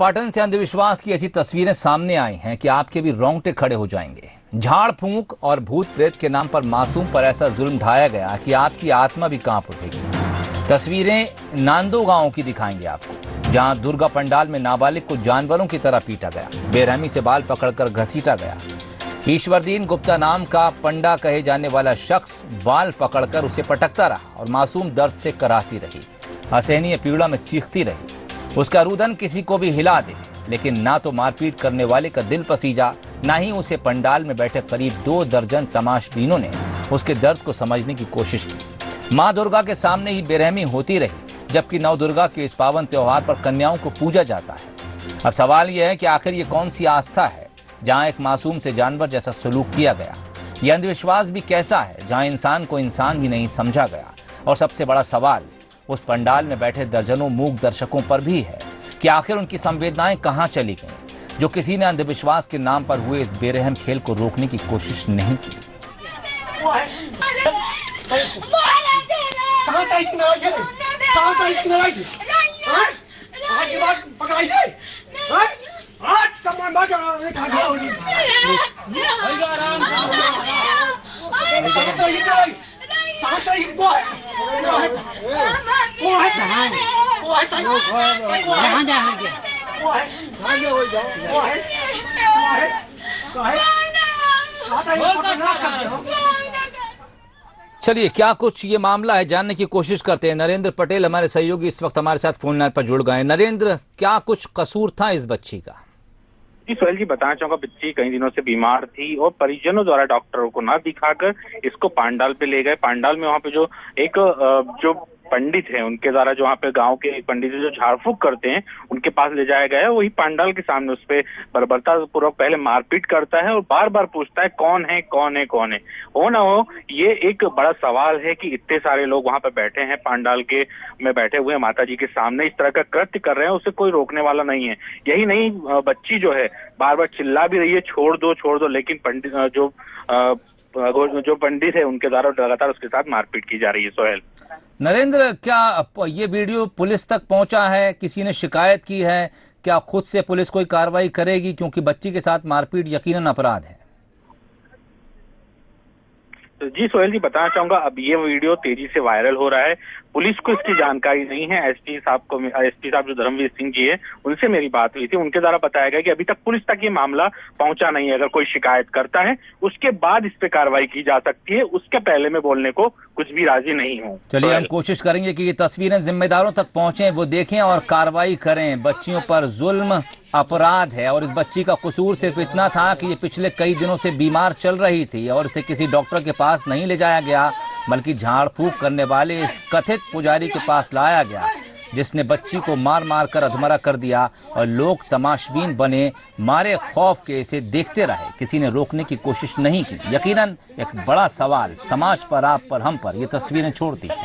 पाटन से अंधविश्वास की ऐसी तस्वीरें सामने आई हैं कि आपके भी रोंगटे खड़े हो जाएंगे। झाड़ फूंक और भूत प्रेत के नाम पर मासूम पर ऐसा जुल्म ढाया गया कि आपकी आत्मा भी कांप उठेगी। तस्वीरें नांदो गांव की दिखाएंगे आपको, जहां दुर्गा पंडाल में नाबालिग को जानवरों की तरह पीटा गया, बेरहमी से बाल पकड़कर घसीटा गया। ईश्वरदीन गुप्ता नाम का पंडा कहे जाने वाला शख्स बाल पकड़कर उसे पटकता रहा और मासूम दर्द से कराहती रही, असहनीय पीड़ा में चीखती रही। उसका रुदन किसी को भी हिला दे, लेकिन ना तो मारपीट करने वाले का दिल पसीजा, ना ही उसे पंडाल में बैठे करीब 2 दर्जन तमाशबीनों ने उसके दर्द को समझने की कोशिश की। मां दुर्गा के सामने ही बेरहमी होती रही, जबकि नव दुर्गा के इस पावन त्योहार पर कन्याओं को पूजा जाता है। अब सवाल यह है कि आखिर ये कौन सी आस्था है जहां एक मासूम से जानवर जैसा सलूक किया गया? यह अंधविश्वास भी कैसा है जहां इंसान को इंसान ही नहीं समझा गया? और सबसे बड़ा सवाल उस पंडाल में बैठे दर्जनों मूक दर्शकों पर भी है कि आखिर उनकी संवेदनाएं कहां चली गईं, जो किसी ने अंधविश्वास के नाम पर हुए इस बेरहम खेल को रोकने की कोशिश नहीं की। चलिए, क्या कुछ ये मामला है जानने की कोशिश करते हैं। नरेंद्र पटेल हमारे सहयोगी इस वक्त हमारे साथ फोन लाइन पर जुड़ गए। नरेंद्र, क्या कुछ कसूर था इस बच्ची का? जी सोहेल जी, बताना चाहूंगा, बच्ची कई दिनों से बीमार थी और परिजनों द्वारा डॉक्टरों को ना दिखाकर इसको पांडाल पे ले गए। पांडाल में वहाँ पे जो एक जो पंडित है उनके द्वारा, जो वहाँ पे गांव के एक पंडित जो झाड़ फूक करते हैं, उनके पास ले जाया गया है। वही पांडाल के सामने उस पे बर्बरता पूर्वक पहले मारपीट करता है और बार बार पूछता है कौन है कौन है कौन है। हो ना हो, ये एक बड़ा सवाल है कि इतने सारे लोग वहाँ पे बैठे हैं, पांडाल के में बैठे हुए माता जी के सामने इस तरह का कृत्य कर रहे हैं, उसे कोई रोकने वाला नहीं है। यही नहीं, बच्ची जो है बार बार चिल्ला भी रही है छोड़ दो, लेकिन पंडित जो पंडित है उनके द्वारा लगातार उसके साथ मारपीट की जा रही है। सोहेल, नरेंद्र, क्या ये वीडियो पुलिस तक पहुंचा है? किसी ने शिकायत की है? क्या खुद से पुलिस कोई कार्रवाई करेगी, क्योंकि बच्ची के साथ मारपीट यकीनन अपराध है? जी सोहेल जी, बताना चाहूंगा, अब ये वीडियो तेजी से वायरल हो रहा है। पुलिस को इसकी जानकारी नहीं है। एसपी साहब जो धर्मवीर सिंह जी है, उनसे मेरी बात हुई थी। उनके द्वारा बताया गया कि अभी तक पुलिस तक ये मामला पहुंचा नहीं है। अगर कोई शिकायत करता है उसके बाद इस पे कार्रवाई की जा सकती है, उसके पहले मैं बोलने को कुछ भी राजी नहीं हूँ। चलिए, हम कोशिश करेंगे कि ये तस्वीरें जिम्मेदारों तक पहुंचे, वो देखें और कार्रवाई करें। बच्चियों पर जुल्म अपराध है और इस बच्ची का कसूर सिर्फ इतना था कि ये पिछले कई दिनों से बीमार चल रही थी और इसे किसी डॉक्टर के पास नहीं ले जाया गया, बल्कि झाड़ फूक करने वाले इस कथित पुजारी के पास लाया गया, जिसने बच्ची को मार मार कर अधमरा कर दिया और लोग तमाशबीन बने, मारे खौफ के इसे देखते रहे। किसी ने रोकने की कोशिश नहीं की। यकीनन एक बड़ा सवाल समाज पर, आप पर, हम पर ये तस्वीरें छोड़ती हैं।